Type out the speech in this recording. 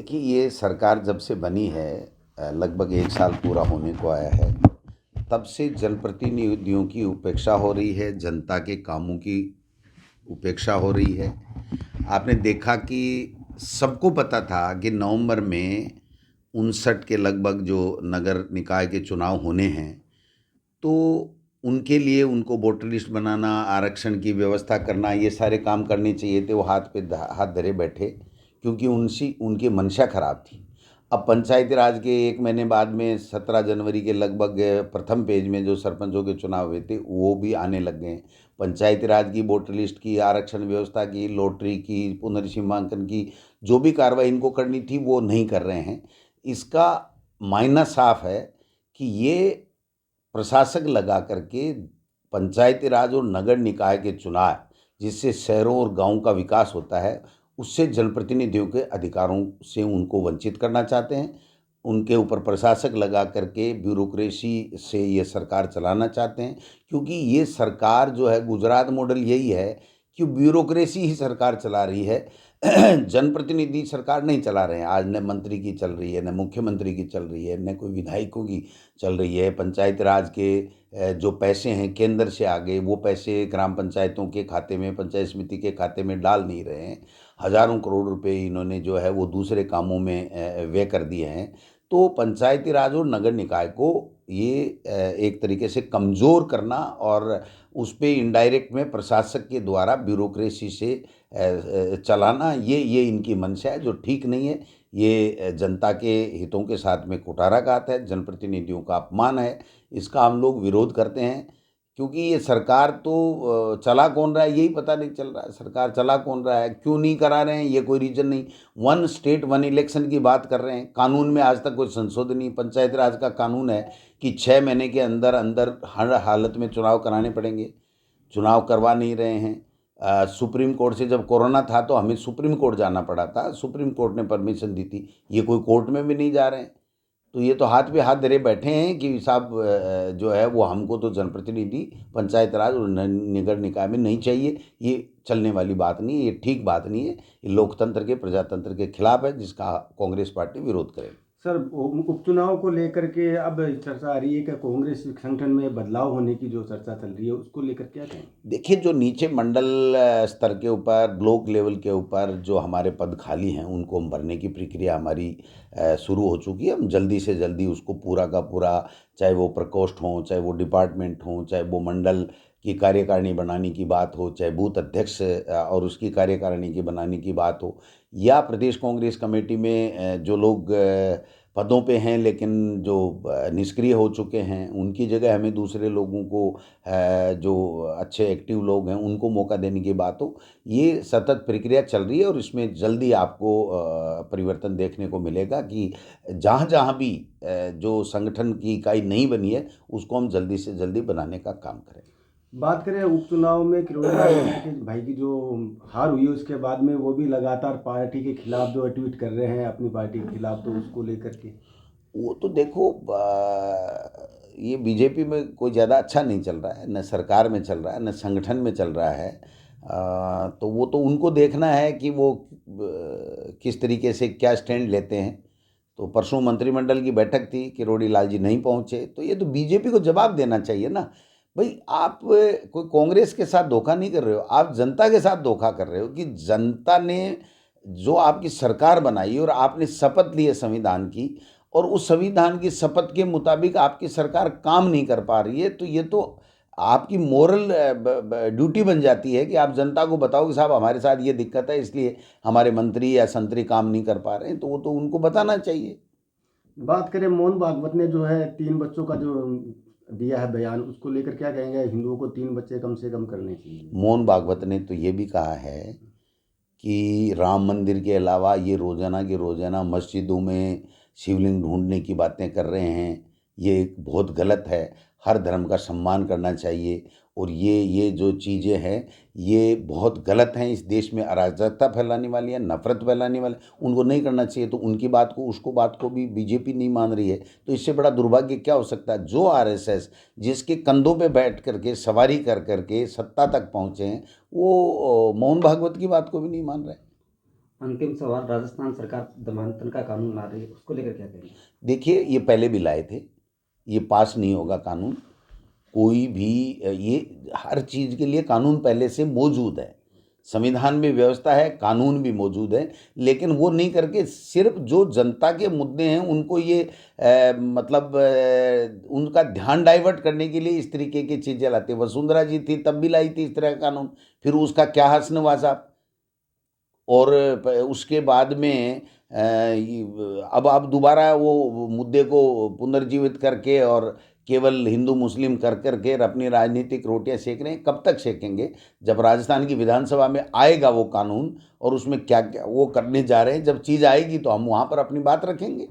देखिए, ये सरकार जब से बनी है लगभग 1 साल पूरा होने को आया है। तब से जनप्रतिनिधियों की उपेक्षा हो रही है, जनता के कामों की उपेक्षा हो रही है। आपने देखा कि सबको पता था कि नवंबर में 59 के लगभग जो नगर निकाय के चुनाव होने हैं, तो उनके लिए उनको वोटर लिस्ट बनाना, आरक्षण की व्यवस्था करना, ये सारे काम करने चाहिए थे। वो हाथ धरे बैठे, क्योंकि उनसी उनकी मंशा खराब थी। अब पंचायती राज के 1 महीने बाद में 17 जनवरी के लगभग प्रथम पेज में जो सरपंचों के चुनाव हुए थे, वो भी आने लग गए हैं। पंचायती राज की, वोटर लिस्ट की, आरक्षण व्यवस्था की, लॉटरी की, पुनर्सीमांकन की, जो भी कार्रवाई इनको करनी थी, वो नहीं कर रहे हैं। इसका मायना साफ है कि ये प्रशासक लगा करके पंचायती राज और नगर निकाय के चुनाव, जिससे शहरों और गांवों का विकास होता है, उससे जनप्रतिनिधियों के अधिकारों से उनको वंचित करना चाहते हैं। उनके ऊपर प्रशासक लगा करके ब्यूरोक्रेसी से ये सरकार चलाना चाहते हैं, क्योंकि ये सरकार जो है, गुजरात मॉडल यही है कि ब्यूरोक्रेसी ही सरकार चला रही है। जनप्रतिनिधि सरकार नहीं चला रहे हैं। आज न मंत्री की चल रही है, न मुख्यमंत्री की चल रही है, न कोई विधायकों की चल रही है। पंचायत राज के जो पैसे हैं केंद्र से आ गए, वो पैसे ग्राम पंचायतों के खाते में, पंचायत समिति के खाते में डाल नहीं रहे हैं। हज़ारों करोड़ रुपए इन्होंने जो है वो दूसरे कामों में व्यय कर दिए हैं। तो पंचायती राज और नगर निकाय को ये एक तरीके से कमज़ोर करना और उस पे इनडायरेक्ट में प्रशासक के द्वारा ब्यूरोक्रेसी से चलाना, ये इनकी मंशा है, जो ठीक नहीं है। ये जनता के हितों के साथ में कुठाराघात है, जनप्रतिनिधियों का अपमान है। इसका हम लोग विरोध करते हैं, क्योंकि ये सरकार तो चला कौन रहा है यही पता नहीं चल रहा है। सरकार चला कौन रहा है, क्यों नहीं करा रहे हैं, ये कोई रीजन नहीं। वन स्टेट वन इलेक्शन की बात कर रहे हैं। कानून में आज तक कोई संशोधन नहीं। पंचायत राज का कानून है कि 6 महीने के अंदर अंदर हर हालत में चुनाव कराने पड़ेंगे। चुनाव करवा नहीं रहे हैं। सुप्रीम कोर्ट से जब कोरोना था तो हमें सुप्रीम कोर्ट जाना पड़ा था, सुप्रीम कोर्ट ने परमिशन दी थी। ये कोई कोर्ट में भी नहीं जा रहे हैं। तो ये तो हाथ पे हाथ धरे बैठे हैं कि साहब जो है वो हमको तो जनप्रतिनिधि पंचायत राज और नगर निकाय में नहीं चाहिए। ये चलने वाली बात नहीं है, ये ठीक बात नहीं है। ये लोकतंत्र के, प्रजातंत्र के खिलाफ है, जिसका कांग्रेस पार्टी विरोध करेगी। सर, उपचुनाव को लेकर के अब चर्चा आ रही है कि कांग्रेस संगठन में बदलाव होने की जो चर्चा चल रही है, उसको लेकर क्या कहें? देखिए, जो नीचे मंडल स्तर के ऊपर, ब्लॉक लेवल के ऊपर जो हमारे पद खाली हैं, उनको हम भरने की प्रक्रिया हमारी शुरू हो चुकी है। हम जल्दी से जल्दी उसको पूरा का पूरा, चाहे वो प्रकोष्ठ हों, चाहे वो डिपार्टमेंट हों, चाहे वो मंडल की कार्यकारिणी बनाने की बात हो, चाहे बूथ अध्यक्ष और उसकी कार्यकारिणी की बनाने की बात हो, या प्रदेश कांग्रेस कमेटी में जो लोग पदों पे हैं लेकिन जो निष्क्रिय हो चुके हैं, उनकी जगह हमें दूसरे लोगों को, जो अच्छे एक्टिव लोग हैं, उनको मौका देने की बात हो। ये सतत प्रक्रिया चल रही है और इसमें जल्दी आपको परिवर्तन देखने को मिलेगा कि जहाँ जहाँ भी जो संगठन की इकाई नहीं बनी है, उसको हम जल्दी से जल्दी बनाने का काम करें। बात करें उपचुनाव में किरोड़ी लाल के भाई की जो हार हुई है, उसके बाद में वो भी लगातार पार्टी के खिलाफ जो ट्वीट कर रहे हैं अपनी पार्टी के खिलाफ, तो उसको लेकर के वो तो देखो, ये बीजेपी में कोई ज़्यादा अच्छा नहीं चल रहा है, न सरकार में चल रहा है, न संगठन में चल रहा है। तो वो तो उनको देखना है कि वो किस तरीके से क्या स्टैंड लेते हैं। तो परसों मंत्रिमंडल की बैठक थी, किरोड़ी लाल जी नहीं पहुंचे, तो ये तो बीजेपी को जवाब देना चाहिए ना। भाई, आप कोई कांग्रेस के साथ धोखा नहीं कर रहे हो, आप जनता के साथ धोखा कर रहे हो कि जनता ने जो आपकी सरकार बनाई और आपने शपथ ली है संविधान की, और उस संविधान की शपथ के मुताबिक आपकी सरकार काम नहीं कर पा रही है, तो ये तो आपकी मोरल ड्यूटी बन जाती है कि आप जनता को बताओ कि साहब हमारे साथ ये दिक्कत है, इसलिए हमारे मंत्री या संतरी काम नहीं कर पा रहे हैं। तो वो तो उनको बताना चाहिए। बात करें मोहन भागवत ने जो है 3 बच्चों का जो दिया है बयान, उसको लेकर क्या कहेंगे? हिंदुओं को 3 बच्चे कम से कम करने चाहिए। मोहन भागवत ने तो ये भी कहा है कि राम मंदिर के अलावा ये रोज़ाना की रोज़ाना मस्जिदों में शिवलिंग ढूंढने की बातें कर रहे हैं, ये बहुत गलत है। हर धर्म का सम्मान करना चाहिए, और ये जो चीज़ें हैं, ये बहुत गलत हैं। इस देश में अराजकता फैलाने वाली है, नफरत फैलाने वाले, उनको नहीं करना चाहिए। तो उनकी बात को, उसको बात को भी बीजेपी नहीं मान रही है। तो इससे बड़ा दुर्भाग्य क्या हो सकता है? जो आरएसएस जिसके कंधों पे बैठ करके सवारी कर करके सत्ता तक पहुँचे हैं, वो मोहन भागवत की बात को भी नहीं मान रहे। अंतिम सवाल, राजस्थान सरकार धर्मांतरण का कानून ला रही है, उसको लेकर क्या कहेंगे? देखिए, ये पहले भी लाए थे, ये पास नहीं होगा कानून। कोई भी ये हर चीज़ के लिए कानून पहले से मौजूद है, संविधान में व्यवस्था है, कानून भी मौजूद है, लेकिन वो नहीं करके सिर्फ जो जनता के मुद्दे हैं उनको ये मतलब उनका ध्यान डाइवर्ट करने के लिए इस तरीके की चीज़ें लाते। वसुंधरा जी थी तब भी लाई थी इस तरह का कानून, फिर उसका क्या हस्न हुआ साहब। और उसके बाद में अब दोबारा वो मुद्दे को पुनर्जीवित करके और केवल हिंदू मुस्लिम कर करके अपनी राजनीतिक रोटियां सेक रहे हैं। कब तक सेकेंगे? जब राजस्थान की विधानसभा में आएगा वो कानून और उसमें क्या क्या वो करने जा रहे हैं, जब चीज़ आएगी तो हम वहाँ पर अपनी बात रखेंगे।